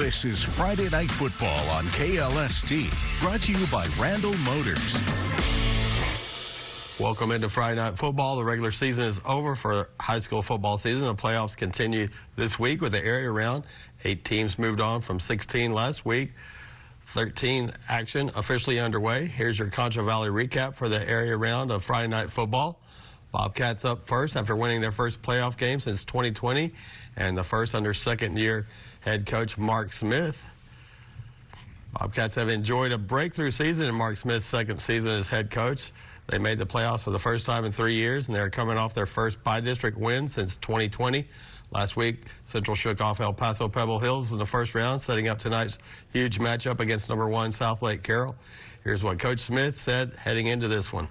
This is Friday Night Football on KLST, brought to you by Randall Motors. Welcome into Friday Night Football. The regular season is over for high school football season. The playoffs continue this week with the area round. 8 teams moved on from 16 last week. 13 action officially underway. Here's your Concho Valley recap for the area round of Friday Night Football. Bobcats up first after winning their first playoff game since 2020, and the first under second-year head coach Mark Smith. Bobcats have enjoyed a breakthrough season in Mark Smith's second season as head coach. They made the playoffs for the first time in 3 years, and they're coming off their first by-district win since 2020. Last week, Central shook off El Paso Pebble Hills in the first round, setting up tonight's huge matchup against number 1 South Lake Carroll. Here's what Coach Smith said heading into this one.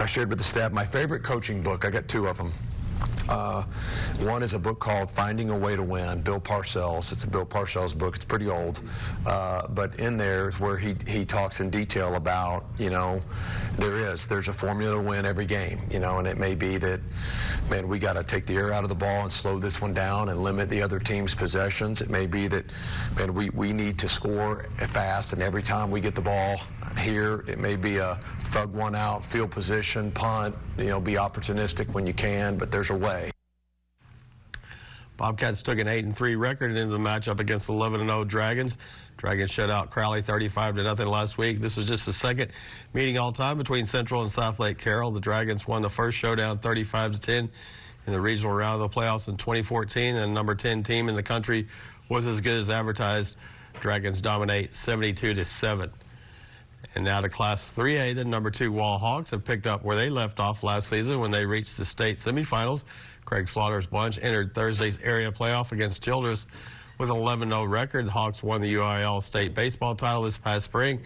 I shared with the staff my favorite coaching book. I got 2 of them. One is a book called Finding a Way to Win, Bill Parcells. It's a Bill Parcells book. It's pretty old. But in there is where he talks in detail about, there's a formula to win every game, and it may be that, man, we got to take the air out of the ball and slow this one down and limit the other team's possessions. It may be that, man, we need to score fast, and every time we get the ball here, it may be a thug one out, field position, punt, be opportunistic when you can, but there's a way. Bobcats took an 8-3 record into the matchup against the 11-0 Dragons. Dragons shut out Crowley 35-0 last week. This was just the second meeting all-time between Central and South Lake Carroll. The Dragons won the first showdown 35-10 in the regional round of the playoffs in 2014, and the number 10 team in the country was as good as advertised. Dragons dominate 72-7. And now to Class 3A, the number 2 Wall Hawks have picked up where they left off last season when they reached the state semifinals. Craig Slaughter's bunch entered Thursday's area playoff against Childress with an 11-0 record. The Hawks won the UIL state baseball title this past spring,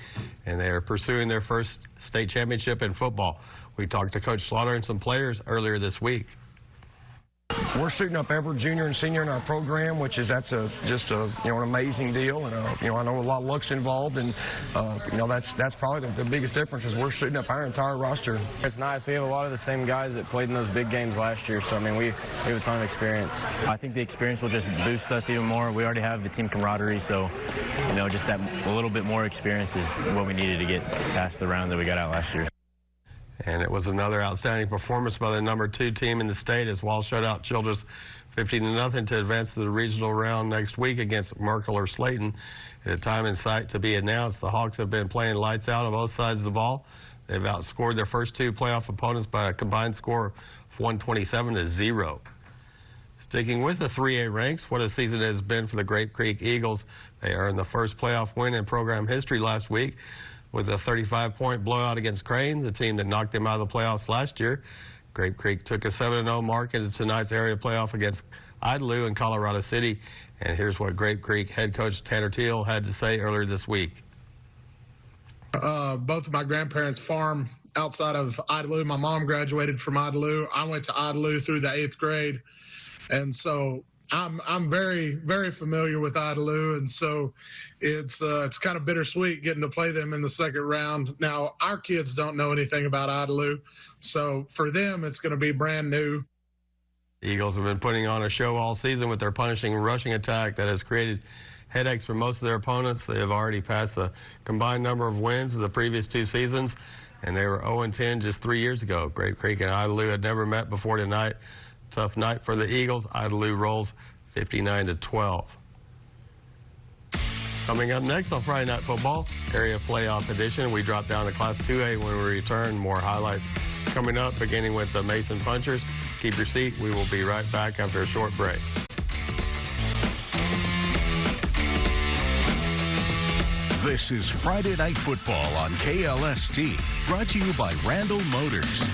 and they are pursuing their first state championship in football. We talked to Coach Slaughter and some players earlier this week. We're suiting up every junior and senior in our program, which is just an amazing deal, and I know a lot of luck's involved, and that's probably the biggest difference is we're suiting up our entire roster. It's nice. We have a lot of the same guys that played in those big games last year, so we have a ton of experience. I think the experience will just boost us even more. We already have the team camaraderie, so just that a little bit more experience is what we needed to get past the round that we got out last year. And it was another outstanding performance by the number 2 team in the state as Wall shut out Childress 50-0 to advance to the regional round next week against Merkel or Slayton. At a time in sight to be announced, the Hawks have been playing lights out on both sides of the ball. They've outscored their first 2 playoff opponents by a combined score of 127-0. Sticking with the 3A ranks, what a season it has been for the Grape Creek Eagles. They earned the first playoff win in program history last week with a 35-point blowout against Crane, the team that knocked them out of the playoffs last year. Grape Creek took a 7-0 mark into tonight's area playoff against Idalou in Colorado City. And here's what Grape Creek head coach Tanner Teal had to say earlier this week. Both of my grandparents farm outside of Idalou. My mom graduated from Idalou. I went to Idalou through the 8th grade. And so I'm very, very familiar with Idalou, and so it's kind of bittersweet getting to play them in the second round. Now, our kids don't know anything about Idalou, so for them, it's going to be brand new. The Eagles have been putting on a show all season with their punishing rushing attack that has created headaches for most of their opponents. They have already passed the combined number of wins of the previous 2 seasons, and they were 0-10 just 3 years ago. Grape Creek and Idalou had never met before tonight. Tough night for the Eagles. Idalou rolls 59-12. Coming up next on Friday Night Football, area playoff edition, we drop down to Class 2A when we return. More highlights coming up, beginning with the Mason Punchers. Keep your seat. We will be right back after a short break. This is Friday Night Football on KLST, brought to you by Randall Motors.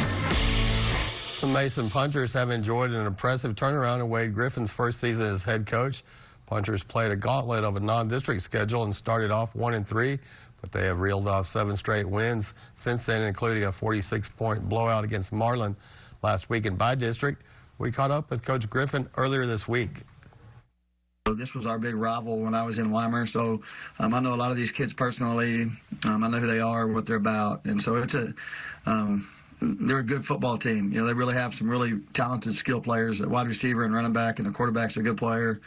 The Mason Punchers have enjoyed an impressive turnaround in Wade Griffin's first season as head coach. Punchers played a gauntlet of a non-district schedule and started off 1-3, but they have reeled off 7 straight wins since then, including a 46-point blowout against Marlin last week in by-district. We caught up with Coach Griffin earlier this week. This was our big rival when I was in Weimar, so I know a lot of these kids personally. I know who they are, what they're about, and so it's they're a good football team. They really have some really talented skill players at wide receiver and running back, and the quarterback's a good player.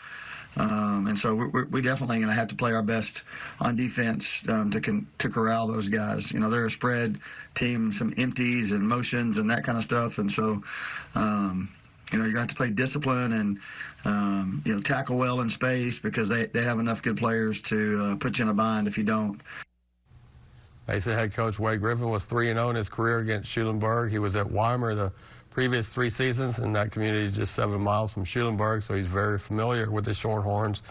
And so we definitely going to have to play our best on defense to corral those guys. You know, they're a spread team, some empties and motions and that kind of stuff. And so, you know, you're going to have to play discipline and, you know, tackle well in space because they have enough good players to put you in a bind if you don't. Mason head coach Wade Griffin was 3-0 in his career against Schulenburg. He was at Weimar the previous 3 seasons, and that community is just 7 miles from Schulenburg, so he's very familiar with the Shorthorns.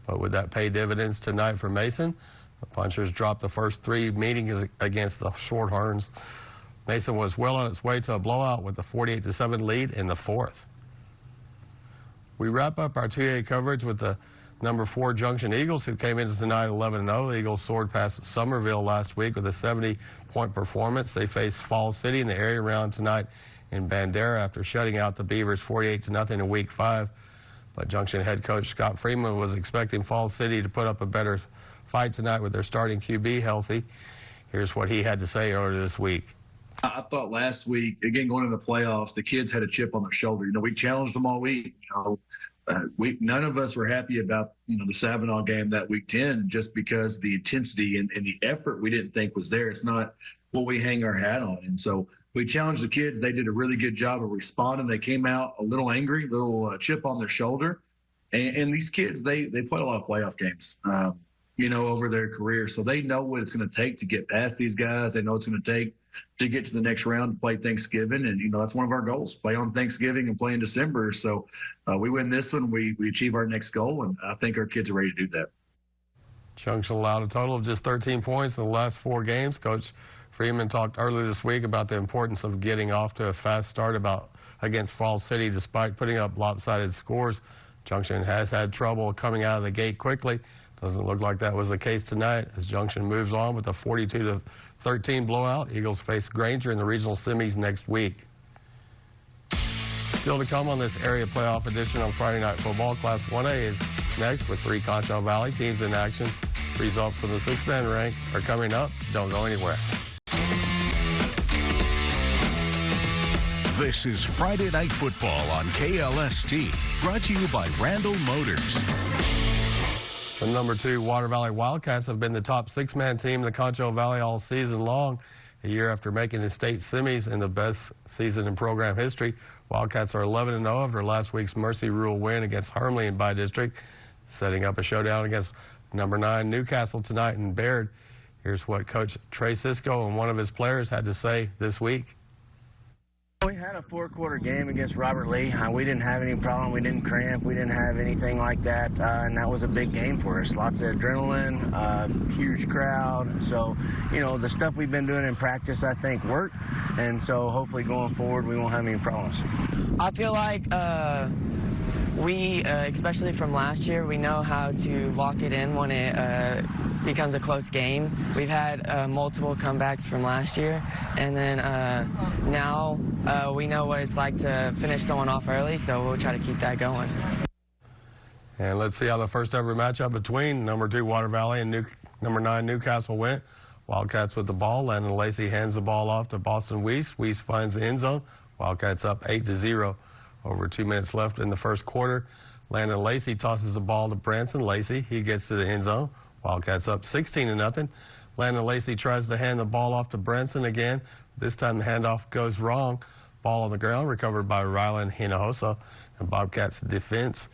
But would that pay dividends tonight for Mason? The Punchers dropped the first 3 meetings against the Shorthorns. Mason was well on its way to a blowout with a 48-7 lead in the 4th. We wrap up our 2A coverage with the number 4 Junction Eagles, who came into tonight 11-0. The Eagles soared past Somerville last week with a 70-point performance. They face Falls City in the area round tonight in Bandera after shutting out the Beavers 48-0 in Week 5. But Junction head coach Scott Freeman was expecting Falls City to put up a better fight tonight with their starting QB healthy. Here's what he had to say earlier this week. I thought last week, again, going into the playoffs, the kids had a chip on their shoulder. You know, we challenged them all week. You know, none of us were happy about, you know, the Savinaw game that week 10 just because the intensity and the effort we didn't think was there. It's not what we hang our hat on. And so we challenged the kids. They did a really good job of responding. They came out a little angry, a little chip on their shoulder. And these kids, they played a lot of playoff games, you know, over their career. So they know what it's going to take to get past these guys. They know it's going to take to get to the next round to play Thanksgiving. And, you know, that's one of our goals, play on Thanksgiving and play in December. So we win this one, we achieve our next goal, and I think our kids are ready to do that. Junction allowed a total of just 13 points in the last 4 games. Coach Freeman talked earlier this week about the importance of getting off to a fast start against Falls City despite putting up lopsided scores. Junction has had trouble coming out of the gate quickly. Doesn't look like that was the case tonight as Junction moves on with a 42-13 blowout. Eagles face Granger in the regional semis next week. Still to come on this area playoff edition on Friday Night Football. Class 1A is next with 3 Concho Valley teams in action. Results from the 6-man ranks are coming up. Don't go anywhere. This is Friday Night Football on KLST, brought to you by Randall Motors. The number 2 Water Valley Wildcats have been the top 6-man team in the Concho Valley all season long. A year after making the state semis in the best season in program history, Wildcats are 11-0 after last week's Mercy Rule win against Hermleigh in by-district, setting up a showdown against number 9 Newcastle tonight in Baird. Here's what Coach Trey Cisco and one of his players had to say this week. We had a 4-quarter game against Robert Lee. We didn't have any problem. We didn't cramp. We didn't have anything like that. And that was a big game for us. Lots of adrenaline, huge crowd. So, you know, the stuff we've been doing in practice, I think, worked. And so hopefully going forward, we won't have any problems. I feel like we, especially from last year, we know how to lock it in when it becomes a close game. We've had multiple comebacks from last year, and then now we know what it's like to finish someone off early, so we'll try to keep that going. And let's see how the first ever matchup between number 2 Water Valley and number 9 Newcastle went. Wildcats with the ball. Landon Lacey hands the ball off to Boston Weiss. Weiss finds the end zone. Wildcats up 8-0. Over 2 minutes left in the first quarter. Landon Lacey tosses the ball to Branson Lacey. He gets to the end zone. Wildcats up 16-0. Landon Lacey tries to hand the ball off to Branson again. This time the handoff goes wrong. Ball on the ground, recovered by Rylan Hinojosa and Bobcats defense.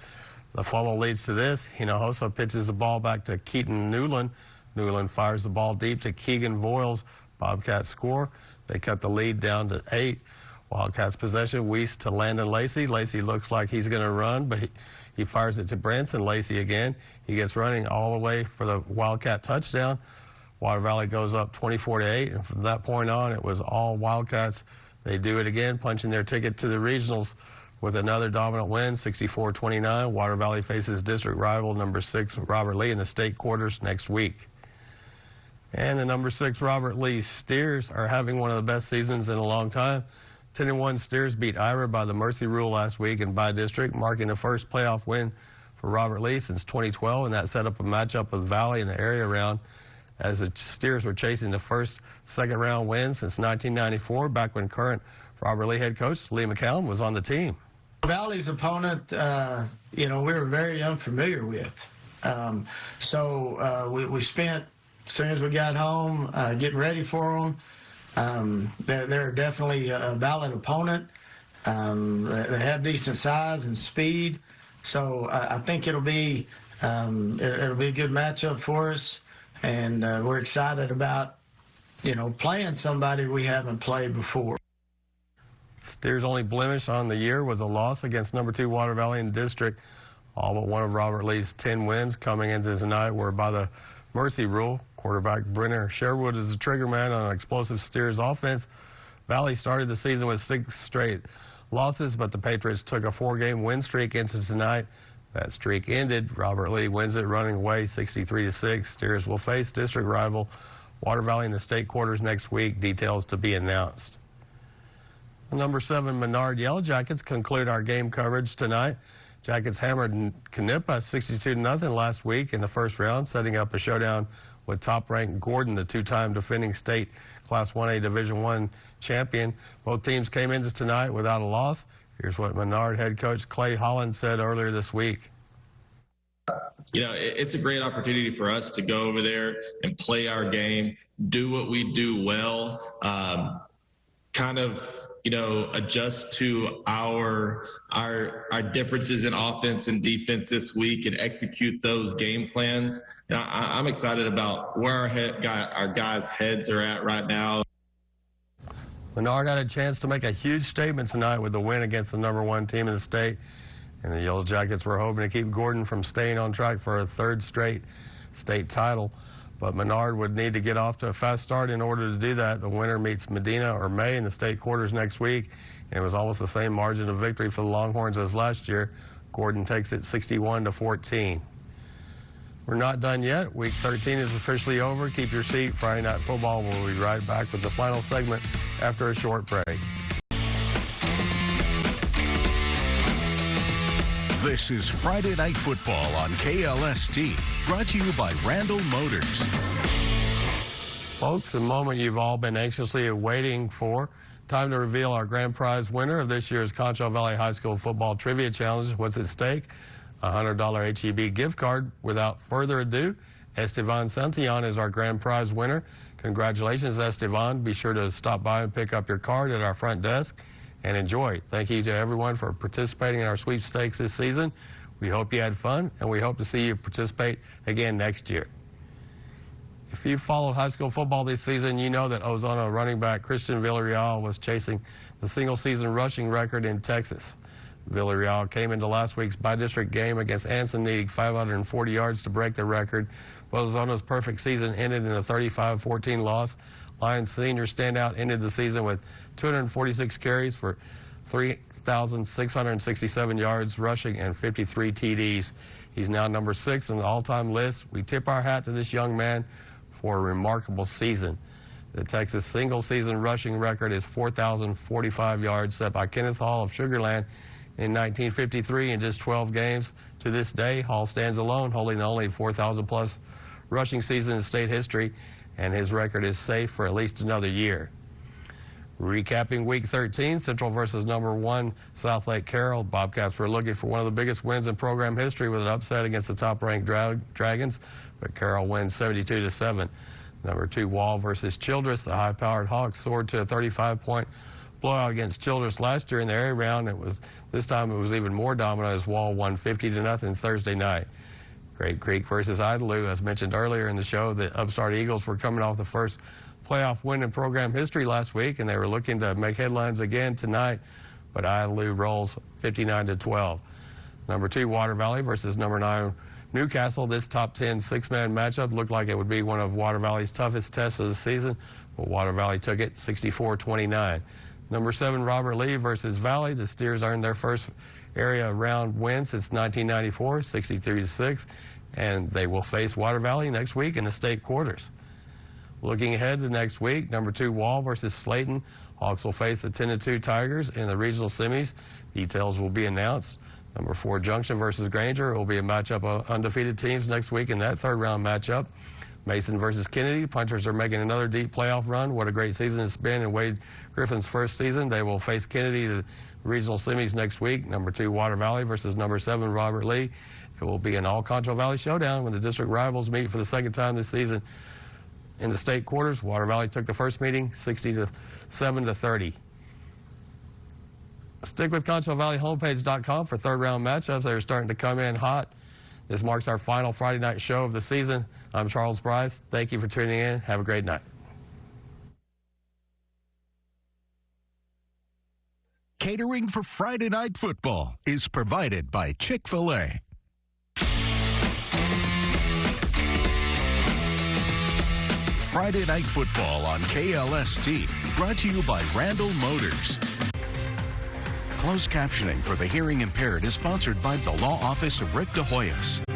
The fumble leads to this. Hinojosa pitches the ball back to Keaton Newland. Newland fires the ball deep to Keegan Voiles. Bobcats score. They cut the lead down to 8. Wildcats possession, Weiss to Landon Lacey. Lacey looks like he's going to run, but he fires it to Branson Lacey again. He gets running all the way for the Wildcat touchdown. Water Valley goes up 24-8, and from that point on, it was all Wildcats. They do it again, punching their ticket to the regionals with another dominant win, 64-29. Water Valley faces district rival number 6 Robert Lee in the state quarters next week. And the number 6 Robert Lee Steers are having one of the best seasons in a long time. 10-1 Steers beat Ira by the Mercy Rule last week in by-district, marking the first playoff win for Robert Lee since 2012, and that set up a matchup with Valley in the area round as the Steers were chasing the first second-round win since 1994, back when current Robert Lee head coach Lee McCallum was on the team. Valley's opponent, we were very unfamiliar with. We spent, as soon as we got home, getting ready for them. They're definitely a valid opponent. They have decent size and speed. So I think it'll be a good matchup for us. And we're excited about, playing somebody we haven't played before. Steers' only blemish on the year was a loss against number 2 Water Valley in district. All but one of Robert Lee's 10 wins coming into tonight were by the mercy rule. Quarterback Brenner Sherwood is the trigger man on an explosive Steers offense. Valley started the season with 6 straight losses, but the Patriots took a 4-game win streak into tonight. That streak ended. Robert Lee wins it running away 63-6. Steers will face district rival Water Valley in the state quarters next week. Details to be announced. The number 7 Menard Yellow Jackets conclude our game coverage tonight. Jackets hammered Canepa 62-0 last week in the first round, setting up a showdown with top-ranked Gordon, the 2-time defending state Class 1A Division I champion. Both teams came into tonight without a loss. Here's what Menard head coach Clay Holland said earlier this week. It's a great opportunity for us to go over there and play our game, do what we do well, adjust to our differences in offense and defense this week and execute those game plans. I'm excited about where our guys' heads are at right now. Menard got a chance to make a huge statement tonight with the win against the number 1 team in the state. And the Yellow Jackets were hoping to keep Gordon from staying on track for a 3rd straight state title. But Menard would need to get off to a fast start in order to do that. The winner meets Medina or May in the state quarters next week. And it was almost the same margin of victory for the Longhorns as last year. Gordon takes it 61-14. We're not done yet. Week 13 is officially over. Keep your seat. Friday Night Football will be right back with the final segment after a short break. This is Friday Night Football on KLST, brought to you by Randall Motors. Folks, the moment you've all been anxiously waiting for. Time to reveal our grand prize winner of this year's Concho Valley High School Football Trivia Challenge. What's at stake? A $100 HEB gift card. Without further ado, Estevan Santillon is our grand prize winner. Congratulations, Estevan. Be sure to stop by and pick up your card at our front desk and enjoy. Thank you to everyone for participating in our sweepstakes this season. We hope you had fun, and we hope to see you participate again next year. If you followed high school football this season, you know that Ozona running back Christian Villarreal was chasing the single-season rushing record in Texas. Villarreal came into last week's by-district game against Anson needing 540 yards to break the record. But Ozona's perfect season ended in a 35-14 loss. Lions senior standout ended the season with 246 carries for 3,667 yards rushing and 53 TDs. He's now number 6 on the all-time list. We tip our hat to this young man for a remarkable season. The Texas single-season rushing record is 4,045 yards set by Kenneth Hall of Sugar Land in 1953 in just 12 games. To this day, Hall stands alone, holding the only 4,000-plus rushing season in state history, and his record is safe for at least another year. Recapping Week 13, Central versus number 1 South Lake Carroll. Bobcats were looking for one of the biggest wins in program history with an upset against the top-ranked Dragons, but Carroll wins 72-7. Number 2 Wall versus Childress. The high-powered Hawks soared to a 35-point blowout against Childress last year in the area round. This time it was even more dominant as Wall won 50-0 Thursday night. Great Creek versus Idalou. As mentioned earlier in the show, the upstart Eagles were coming off the first playoff win in program history last week, and they were looking to make headlines again tonight, but Idalou rolls 59-12. Number 2 Water Valley versus number 9 Newcastle. This top 10 six-man matchup looked like it would be one of Water Valley's toughest tests of the season, but Water Valley took it 64-29. Number 7 Robert Lee versus Valley. The Steers earned their first area round win since 1994, 63-6, and they will face Water Valley next week in the state quarters. Looking ahead to next week, number 2 Wall versus Slayton. Hawks will face the 10-2 Tigers in the regional semis. Details will be announced. Number 4 Junction versus Granger. It will be a matchup of undefeated teams next week in that third round matchup. Mason versus Kennedy. Punchers are making another deep playoff run. What a great season it's been in Wade Griffin's first season. They will face Kennedy regional semis next week. Number 2 Water Valley versus number 7 Robert Lee. It will be an all Concho Valley showdown when the district rivals meet for the second time this season in the state quarters. Water Valley took the first meeting 67-30. Stick with ConchoValleyHomepage.com for third-round matchups. They're starting to come in hot. This marks our final Friday night show of the season. I'm Charles Bryce. Thank you for tuning in. Have a great night. Catering for Friday Night Football is provided by Chick-fil-A. Friday Night Football on KLST, brought to you by Randall Motors. Closed captioning for the hearing impaired is sponsored by the Law Office of Rick DeHoyos.